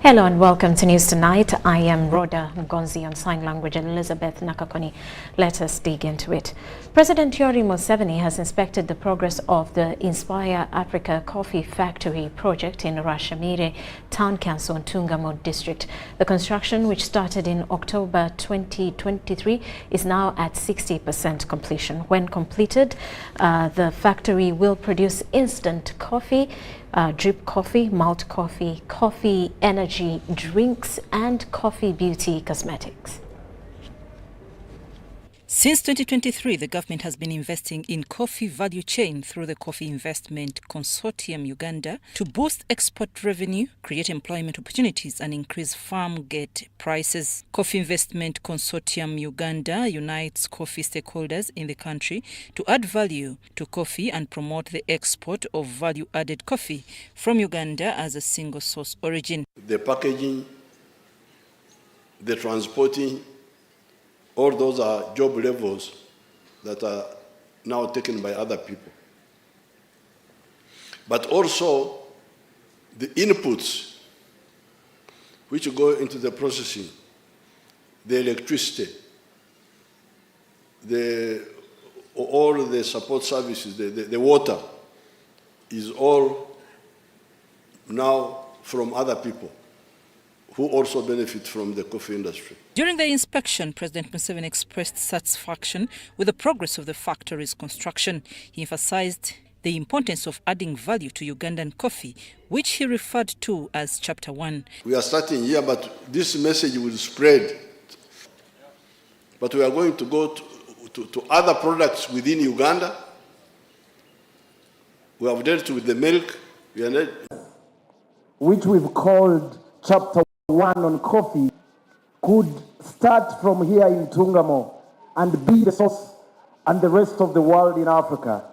Hello and welcome to News Tonight. I am Rhoda Ngonzi on sign language and Elizabeth Nakakoni. Let us dig into it. President Yoweri Museveni has inspected the progress of the Inspire Africa Coffee Factory project in Rashamire Town Council in Tungamo District. The construction, which started in October 2023, is now at 60% completion. When completed, the factory will produce instant coffee, drip coffee, malt coffee, coffee energy drinks, and coffee beauty cosmetics. Since 2023, the government has been investing in coffee value chain through the Coffee Investment Consortium Uganda to boost export revenue, create employment opportunities, and increase farm gate prices. Coffee Investment Consortium Uganda unites coffee stakeholders in the country to add value to coffee and promote the export of value-added coffee from Uganda as a single source origin. The packaging, the transporting, all those are job levels that are now taken by other people. But also the inputs which go into the processing, the electricity, all the support services, the water, is all now from other people who also benefit from the coffee industry. During the inspection, President Museveni expressed satisfaction with the progress of the factory's construction. He emphasized the importance of adding value to Ugandan coffee, which he referred to as Chapter 1. We are starting here, but this message will spread. But we are going to go to other products within Uganda. We have dealt with the milk, which we've called Chapter 1 on coffee, could start from here in Tungamo and be the source and the rest of the world in Africa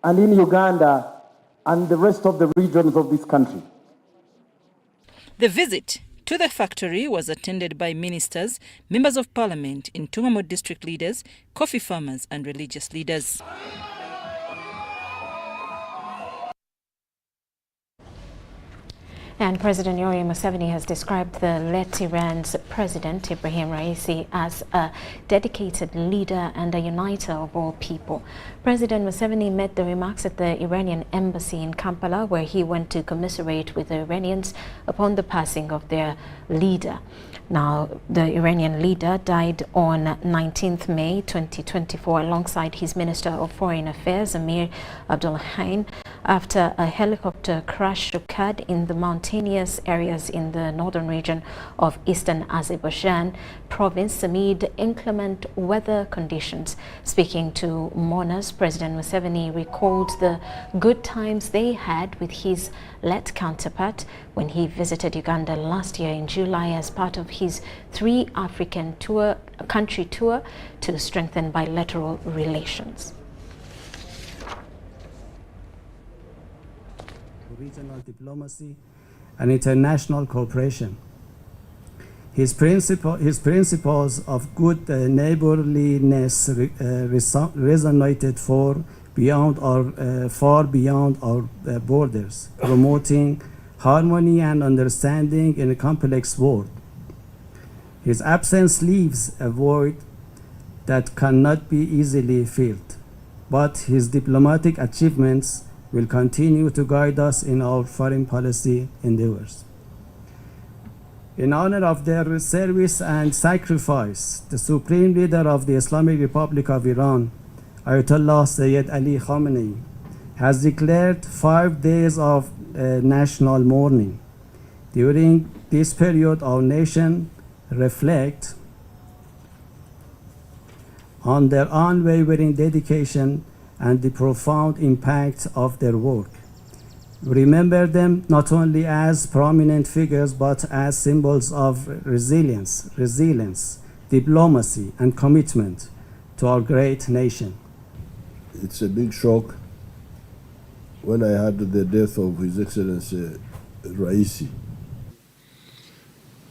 and in Uganda and the rest of the regions of this country. The visit to the factory was attended by ministers, members of parliament, Tungamo district leaders, coffee farmers and religious leaders. And President Yoweri Museveni has described the late Iran's President Ibrahim Raisi as a dedicated leader and a uniter of all people. President Museveni made the remarks at the Iranian embassy in Kampala, where he went to commiserate with the Iranians upon the passing of their leader. Now, the Iranian leader died on 19th May 2024 alongside his Minister of Foreign Affairs, Amir Abdullahian, after a helicopter crash occurred in the mountainous areas in the northern region of eastern Azerbaijan province amid inclement weather conditions. Speaking to mourners, President Museveni recalled the good times they had with his late counterpart when he visited Uganda last year in July as part of his 3 African country tour to strengthen bilateral relations. Regional diplomacy and international cooperation. His principles of good neighborliness resonated far beyond our borders, promoting harmony and understanding in a complex world. His absence leaves a void that cannot be easily filled, but his diplomatic achievements will continue to guide us in our foreign policy endeavors. In honor of their service and sacrifice, the Supreme Leader of the Islamic Republic of Iran, Ayatollah Sayyid Ali Khamenei, has declared 5 days of national mourning. During this period, our nation reflects on their unwavering dedication and the profound impact of their work. Remember them not only as prominent figures, but as symbols of resilience, diplomacy, and commitment to our great nation. It's a big shock when I heard the death of His Excellency Raisi.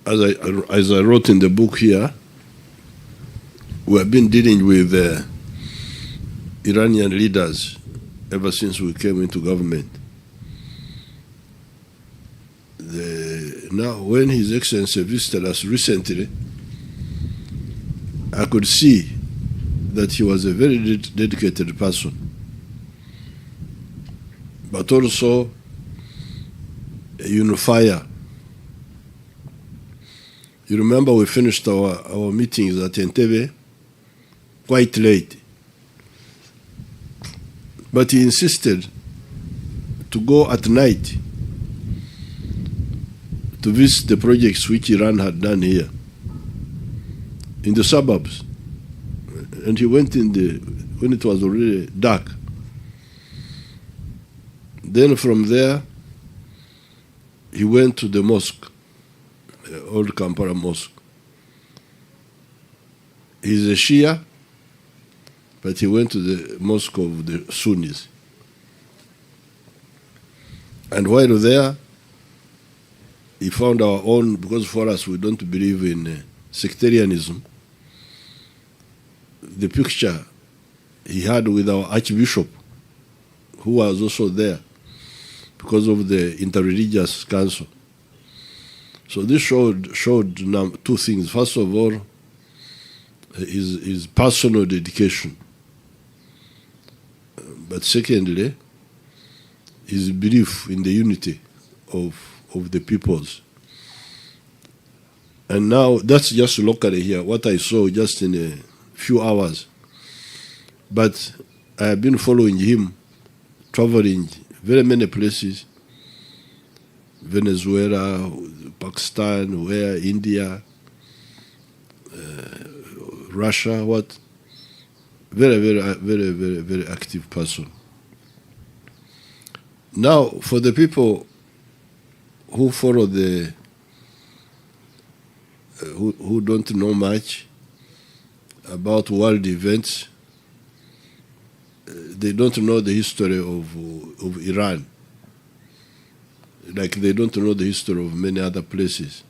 As I wrote in the book here, we have been dealing with Iranian leaders ever since we came into government. The now, when His Excellency visited us recently, I could see that he was a very dedicated person, but also a unifier. You remember we finished our meetings at Entebbe quite late, but he insisted to go at night to visit the projects which Iran had done here in the suburbs. And he went when it was already dark. Then from there, he went to the mosque, the old Kampala mosque. He's a Shia, but he went to the mosque of the Sunnis. And while there, he found our own, because for us we don't believe in sectarianism, the picture he had with our Archbishop, who was also there because of the interreligious council. So this showed two things. First of all, his personal dedication. But secondly, his belief in the unity of the peoples. And now, that's just locally here, what I saw just in a few hours. But I have been following him, traveling very many places, Venezuela, Pakistan, where, India, Russia, what? Very, very, very, very, very active person. Now, for the people who follow who don't know much about world events, they don't know the history of Iran, like they don't know the history of many other places.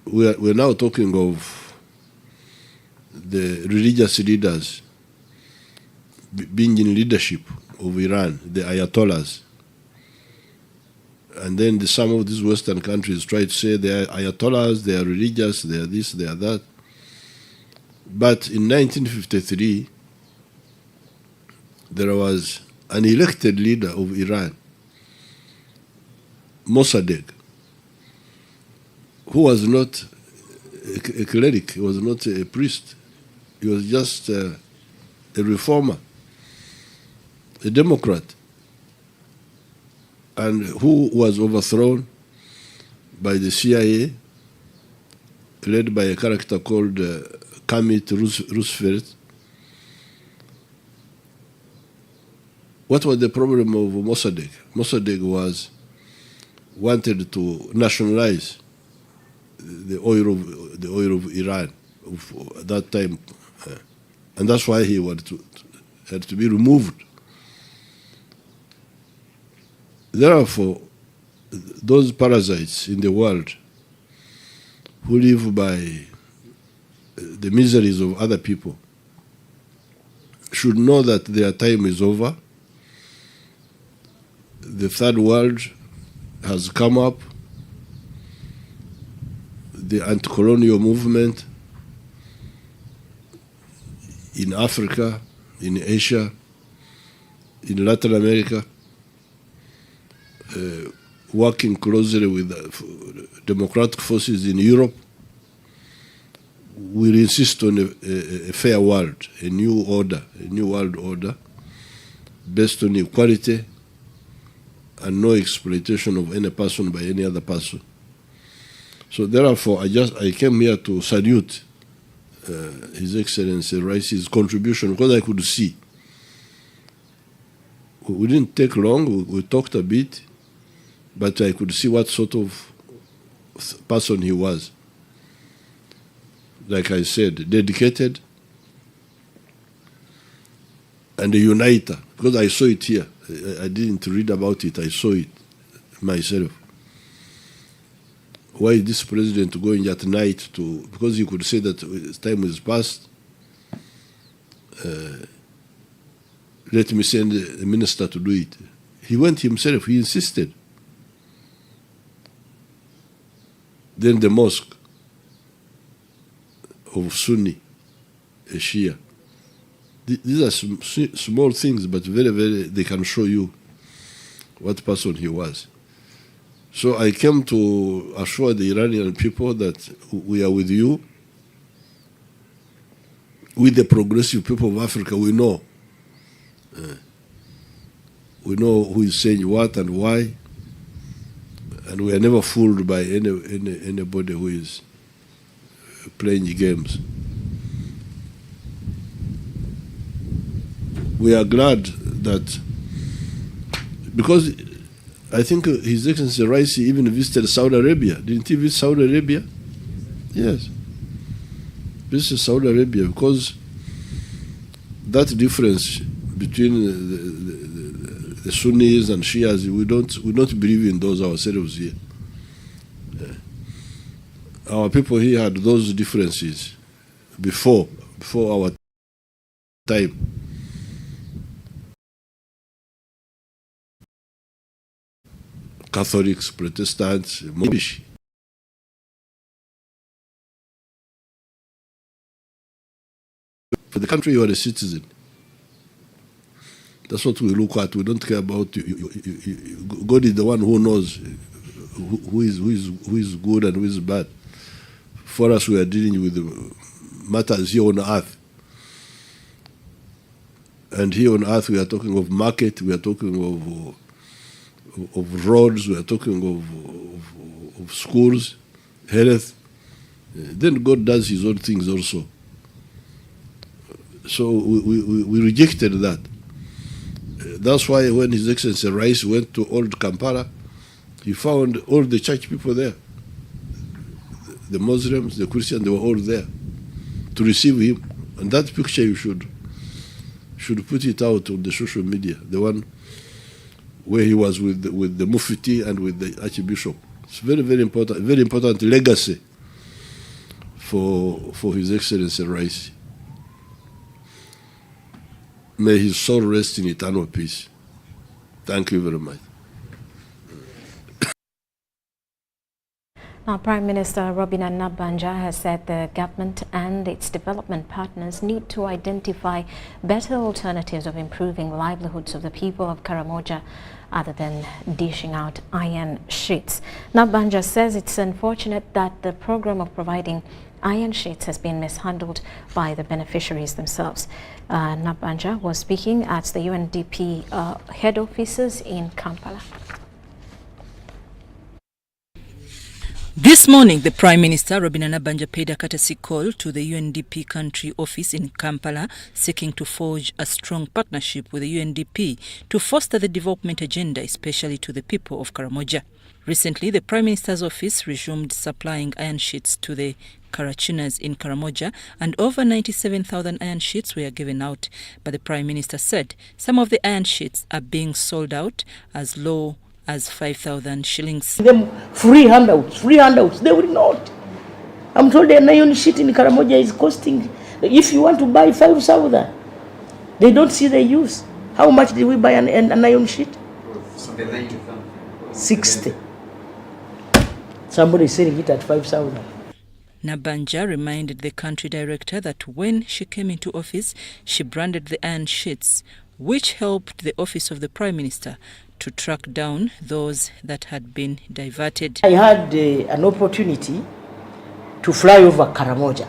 We're now talking of the religious leaders being in leadership of Iran, the Ayatollahs. And then some of these Western countries try to say they are Ayatollahs, they are religious, they are this, they are that. But in 1953, there was an elected leader of Iran, Mossadegh, who was not a cleric, he was not a priest, he was just a reformer, a Democrat, and who was overthrown by the CIA, led by a character called Kermit Roosevelt. What was the problem of Mossadegh? Mossadegh wanted to nationalize the oil of Iran at that time, and that's why he had to be removed. Therefore, those parasites in the world who live by the miseries of other people should know that their time is over. The third world has come up. The anti-colonial movement in Africa, in Asia, in Latin America, working closely with democratic forces in Europe, will insist on a fair world, a new world order, based on equality and no exploitation of any person by any other person. So therefore, I came here to salute His Excellency Raisi's contribution, because I could see. We didn't take long, we talked a bit, but I could see what sort of person he was. Like I said, dedicated and a uniter, because I saw it here. I didn't read about it, I saw it myself. Why is this president going at night because he could say that time is past, let me send a minister to do it. He went himself, he insisted. then the mosque of Sunni, a Shia. These are small things, but they can show you what person he was. So I came to assure the Iranian people that we are with you. With the progressive people of Africa, we know. We know who is saying what and why. And we are never fooled by anybody who is playing games. We are glad that, because I think His Excellency Raisi even visited Saudi Arabia. Didn't he visit Saudi Arabia? Yes. Visited Saudi Arabia, because that difference between the Sunnis and Shias, we don't believe in those ourselves here. Our people here had those differences before our time. Catholics, Protestants, Mobish. For the country, you are a citizen. That's what we look at. We don't care about you. God is the one who knows who is good and who is bad. For us, we are dealing with matters here on earth. And here on earth, we are talking of market, we are talking of roads, we are talking of schools, health. Then God does his own things also. So we rejected that. That's why when His Excellency Raisi went to old Kampala, he found all the church people there. The Muslims, the Christians, they were all there to receive him. And that picture you should put it out on the social media, the one where he was with the Mufti and with the Archbishop. It's very important legacy for His Excellency Raisi. May his soul rest in eternal peace. Thank you very much. Now, Prime Minister Robina Nabanja has said the government and its development partners need to identify better alternatives of improving livelihoods of the people of Karamoja other than dishing out iron sheets. Nabanja says it's unfortunate that the program of providing iron sheets has been mishandled by the beneficiaries themselves. Nabanja was speaking at the UNDP head offices in Kampala. This morning, the Prime Minister, Robina Nabanja, paid a courtesy call to the UNDP country office in Kampala, seeking to forge a strong partnership with the UNDP to foster the development agenda, especially to the people of Karamoja. Recently, the Prime Minister's office resumed supplying iron sheets to the Karachunas in Karamoja, and over 97,000 iron sheets were given out. But the Prime Minister said some of the iron sheets are being sold out as low as 5,000 shillings. Them free handouts, they will not. I'm told an iron sheet in Karamoja is costing, if you want to buy 5,000, they don't see the use. How much did we buy an iron sheet? 60. Somebody is selling it at 5,000. Nabanja reminded the country director that when she came into office, she branded the iron sheets, which helped the office of the Prime Minister to track down those that had been diverted. I had an opportunity to fly over Karamoja,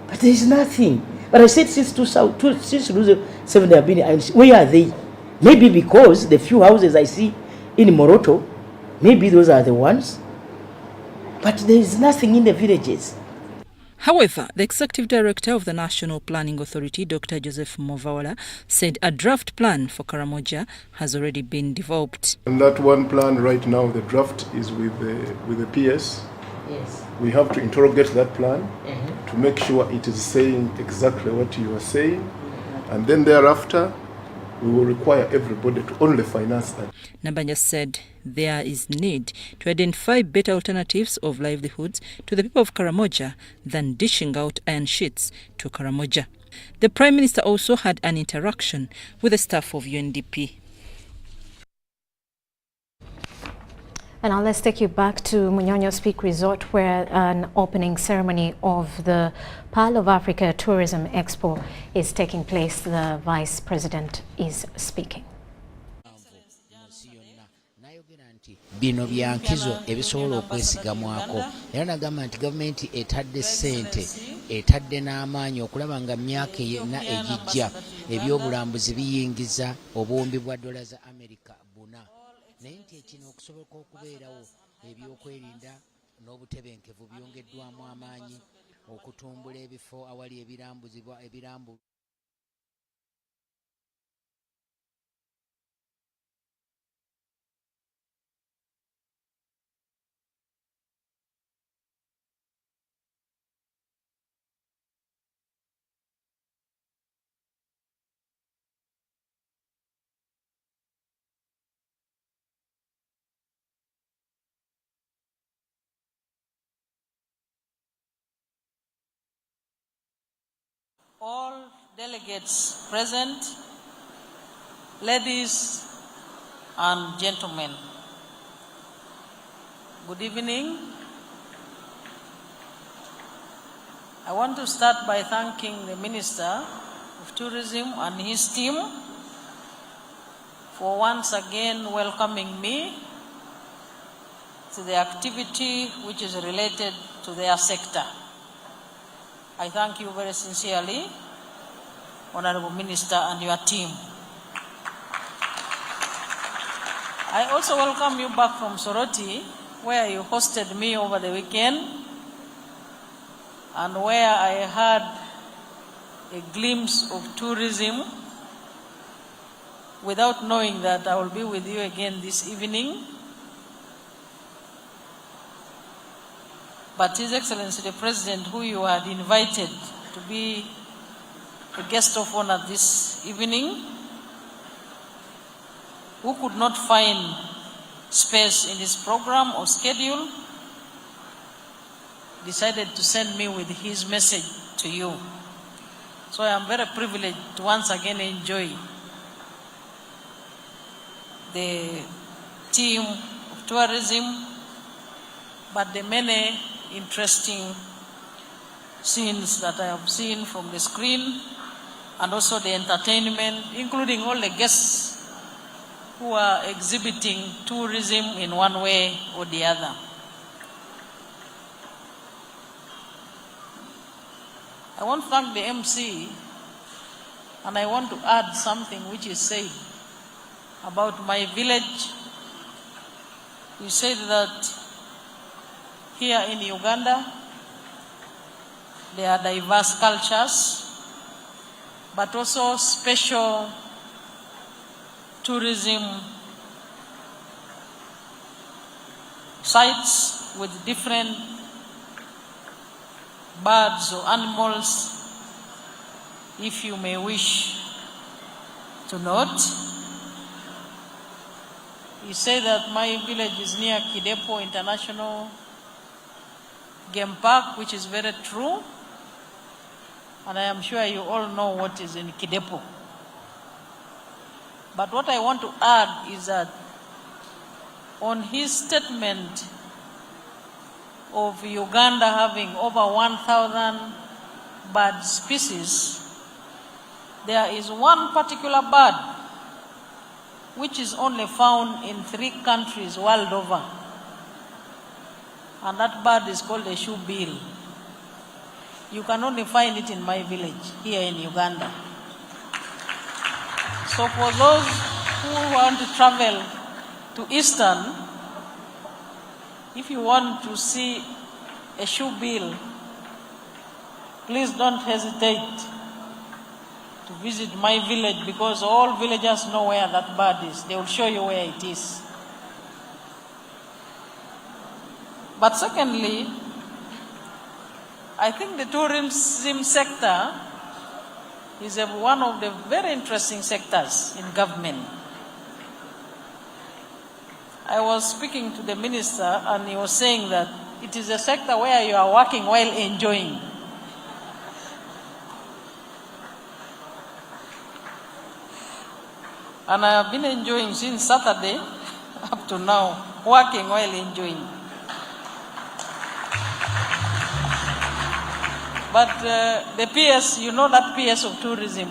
but there is nothing. But I said since 2007 there have been iron sheets. Where are they? Maybe because the few houses I see in Moroto, maybe those are the ones. But there is nothing in the villages. However, the Executive Director of the National Planning Authority, Dr. Joseph Movawala, said a draft plan for Karamoja has already been developed. And that one plan right now, the draft is with the PS. Yes. We have to interrogate that plan to make sure it is saying exactly what you are saying. And then thereafter, we will require everybody to only finance that. Nabanja said there is need to identify better alternatives of livelihoods to the people of Karamoja than dishing out iron sheets to Karamoja. The Prime Minister also had an interaction with the staff of UNDP. And now let's take you back to Munyonyo's Peak Resort, where an opening ceremony of the Pearl of Africa Tourism Expo is taking place. The Vice President is speaking. Bino bya nkizo ebisobola okwesigamwako era nagamba nti gavumenti etadde ssente etadde n'amaanyi okulaba nga myaka yenna egijja ebyobulambuzi biyingiza obuwumbi bwa dola za Amerika 4 naye nti ekino okusoboka okubeerawo ebyokwerinda n'obutebenkevu byongeddwamu amaanyi okutumbula ebifo awali ebirambu all delegates present, ladies and gentlemen, good evening. I want to start by thanking the Minister of Tourism and his team for once again welcoming me to the activity which is related to their sector. I thank you very sincerely, Honorable Minister and your team. I also welcome you back from Soroti, where you hosted me over the weekend, and where I had a glimpse of tourism without knowing that I will be with you again this evening. But His Excellency the President, who you had invited to be a guest of honor this evening, who could not find space in his program or schedule, decided to send me with his message to you. So I am very privileged to once again enjoy the theme of tourism, but the many interesting scenes that I have seen from the screen, and also the entertainment, including all the guests who are exhibiting tourism in one way or the other. I want to thank the MC, and I want to add something which is said about my village. You said that here in Uganda, there are diverse cultures, but also special tourism sites with different birds or animals, if you may wish to note. You say that my village is near Kidepo International Game Park, which is very true, and I am sure you all know what is in Kidepo. But what I want to add is that on his statement of Uganda having over 1,000 bird species, there is one particular bird which is only found in 3 countries world over. And that bird is called a shoebill. You can only find it in my village, here in Uganda. So for those who want to travel to Eastern, if you want to see a shoebill, please don't hesitate to visit my village, because all villagers know where that bird is. They will show you where it is. But secondly, I think the tourism sector is one of the very interesting sectors in government. I was speaking to the minister, and he was saying that it is a sector where you are working while enjoying. And I have been enjoying since Saturday up to now. working while enjoying. But the PS, you know that PS of tourism,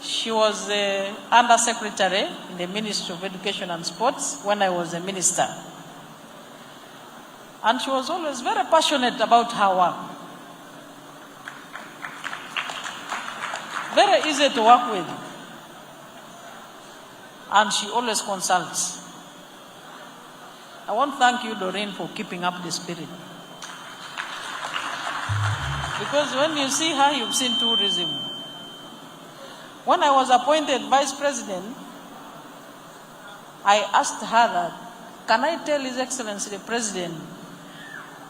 she was the Undersecretary in the Ministry of Education and Sports when I was a minister. And she was always very passionate about her work. Very easy to work with. And she always consults. I want to thank you, Doreen, for keeping up the spirit. Because when you see her, you've seen tourism. When I was appointed Vice President, I asked her that, can I tell His Excellency the President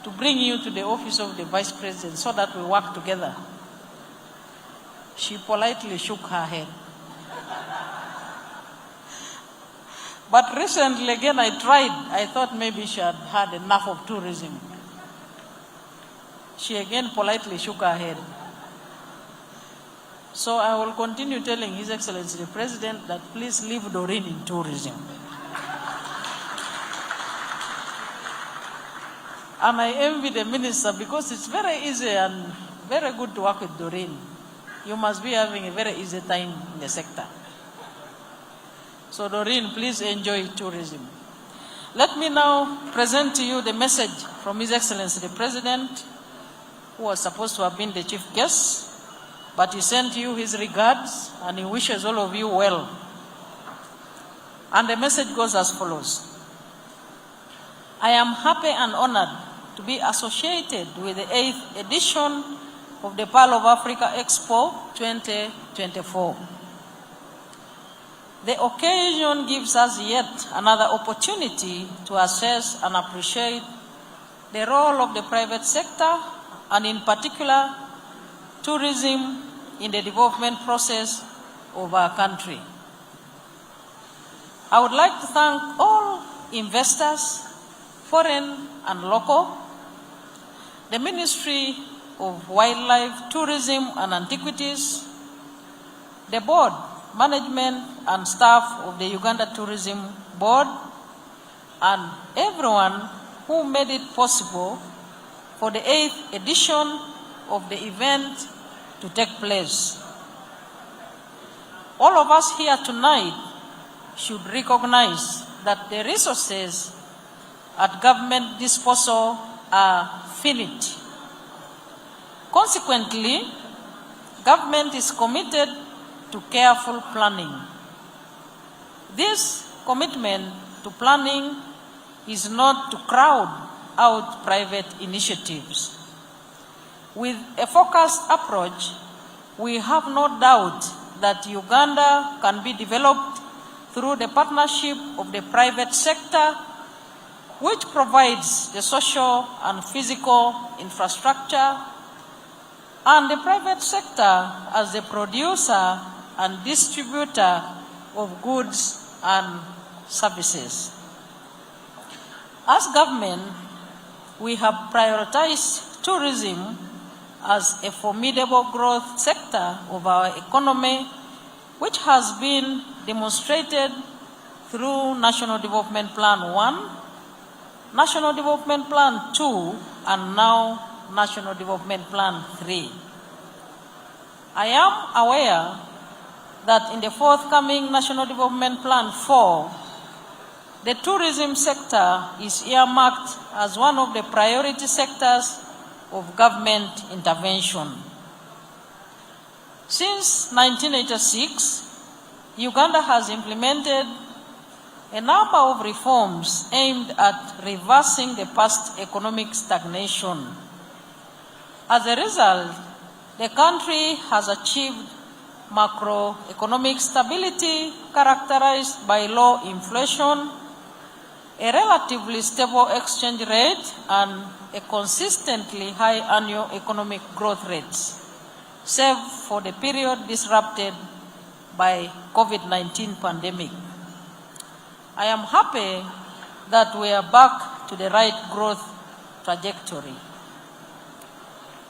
to bring you to the office of the Vice President so that we work together? She politely shook her head. But recently again I tried. I thought maybe she had had enough of tourism. She again politely shook her head. So I will continue telling His Excellency the President that please leave Doreen in tourism. And I envy the minister because it's very easy and very good to work with Doreen. You must be having a very easy time in the sector. So Doreen, please enjoy tourism. Let me now present to you the message from His Excellency the President, who was supposed to have been the chief guest, but he sent you his regards and he wishes all of you well. And the message goes as follows. I am happy and honored to be associated with the 8th edition of the Pearl of Africa Expo 2024. The occasion gives us yet another opportunity to assess and appreciate the role of the private sector and in particular tourism in the development process of our country. I would like to thank all investors, foreign and local, the Ministry of Wildlife, Tourism and Antiquities, the board, management and staff of the Uganda Tourism Board, and everyone who made it possible for the 8th edition of the event to take place. All of us here tonight should recognize that the resources at government disposal are finite. Consequently, government is committed to careful planning. This commitment to planning is not to crowd out private initiatives. With a focused approach, we have no doubt that Uganda can be developed through the partnership of the private sector, which provides the social and physical infrastructure, and the private sector as the producer and distributor of goods and services. As government, we have prioritized tourism as a formidable growth sector of our economy, which has been demonstrated through National Development Plan 1, National Development Plan 2, and now National Development Plan 3. I am aware that in the forthcoming National Development Plan 4, the tourism sector is earmarked as one of the priority sectors of government intervention. Since 1986, Uganda has implemented a number of reforms aimed at reversing the past economic stagnation. As a result, the country has achieved macroeconomic stability characterized by low inflation, a relatively stable exchange rate, and a consistently high annual economic growth rates, save for the period disrupted by COVID-19 pandemic. I am happy that we are back to the right growth trajectory.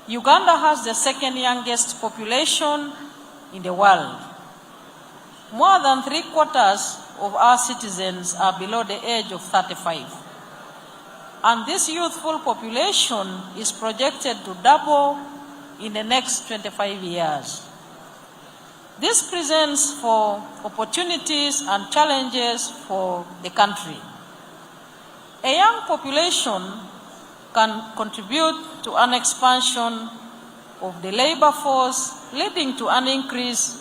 Uganda has the second youngest population in the world. More than 3/4 of our citizens are below the age of 35. And this youthful population is projected to double in the next 25 years. This presents for opportunities and challenges for the country. A young population can contribute to an expansion of the labor force, leading to an increase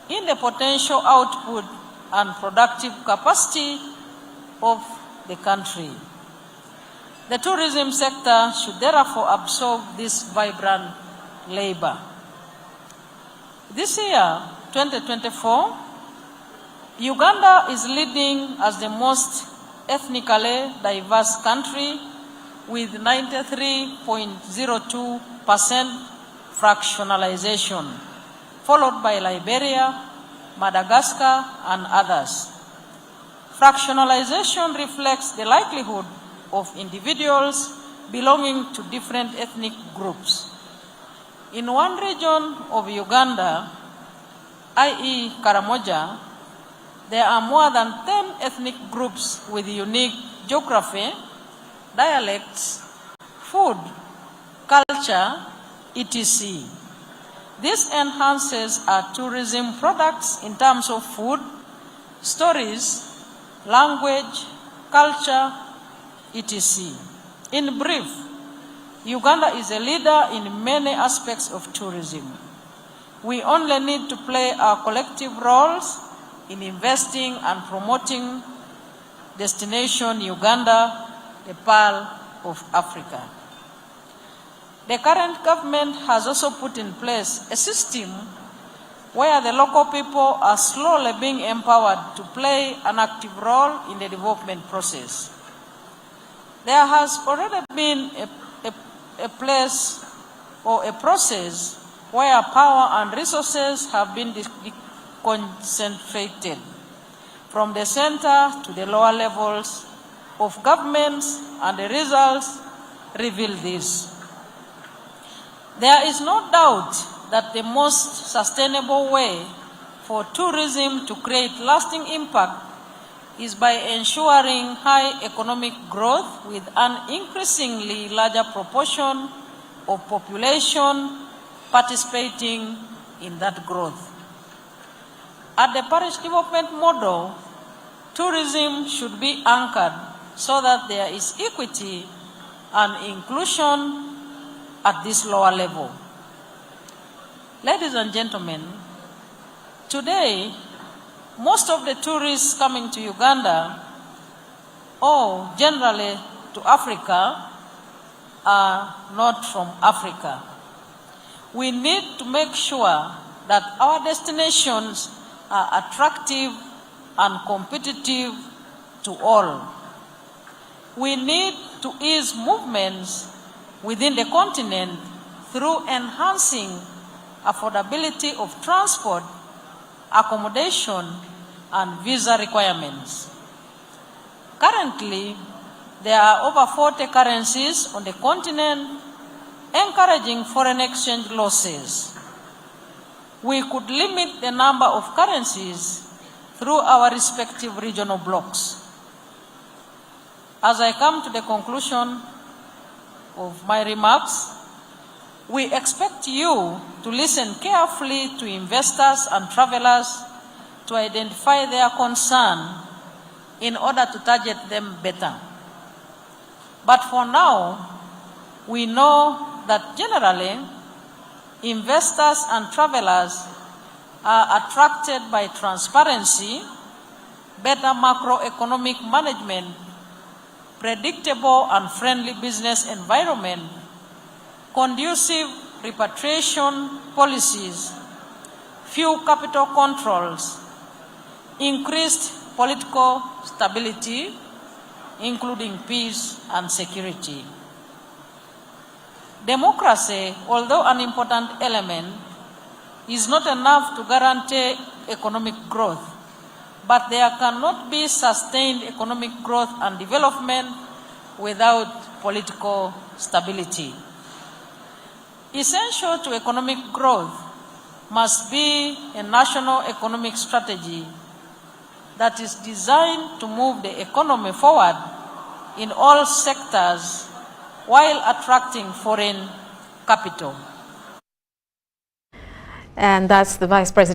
in the potential output and productive capacity of the country. The tourism sector should therefore absorb this vibrant labor. This year, 2024, Uganda is leading as the most ethnically diverse country with 93.02% fractionalization, followed by Liberia, Madagascar, and others. Fractionalization reflects the likelihood of individuals belonging to different ethnic groups. In one region of Uganda, i.e. Karamoja, there are more than 10 ethnic groups with unique geography, dialects, food, culture, etc. This enhances our tourism products in terms of food, stories, language, culture, etc. In brief, Uganda is a leader in many aspects of tourism. We only need to play our collective roles in investing and promoting Destination Uganda, the Pearl of Africa. The current government has also put in place a system where the local people are slowly being empowered to play an active role in the development process. There has already been a place or a process where power and resources have been concentrated from the center to the lower levels of governments, and the results reveal this. There is no doubt that the most sustainable way for tourism to create lasting impact is by ensuring high economic growth with an increasingly larger proportion of population participating in that growth. At the parish development model, tourism should be anchored so that there is equity and inclusion at this lower level. Ladies and gentlemen, today, most of the tourists coming to Uganda, or generally to Africa, are not from Africa. We need to make sure that our destinations are attractive and competitive to all. We need to ease movements within the continent through enhancing affordability of transport, accommodation, and visa requirements. Currently, there are over 40 currencies on the continent, encouraging foreign exchange losses. We could limit the number of currencies through our respective regional blocks. As I come to the conclusion of my remarks, we expect you to listen carefully to investors and travelers to identify their concern in order to target them better. But for now, we know that generally, investors and travelers are attracted by transparency, better macroeconomic management, predictable and friendly business environment, conducive repatriation policies, few capital controls, increased political stability, including peace and security. Democracy, although an important element, is not enough to guarantee economic growth, but there cannot be sustained economic growth and development without political stability. Essential to economic growth must be a national economic strategy that is designed to move the economy forward in all sectors while attracting foreign capital. And that's the Vice President.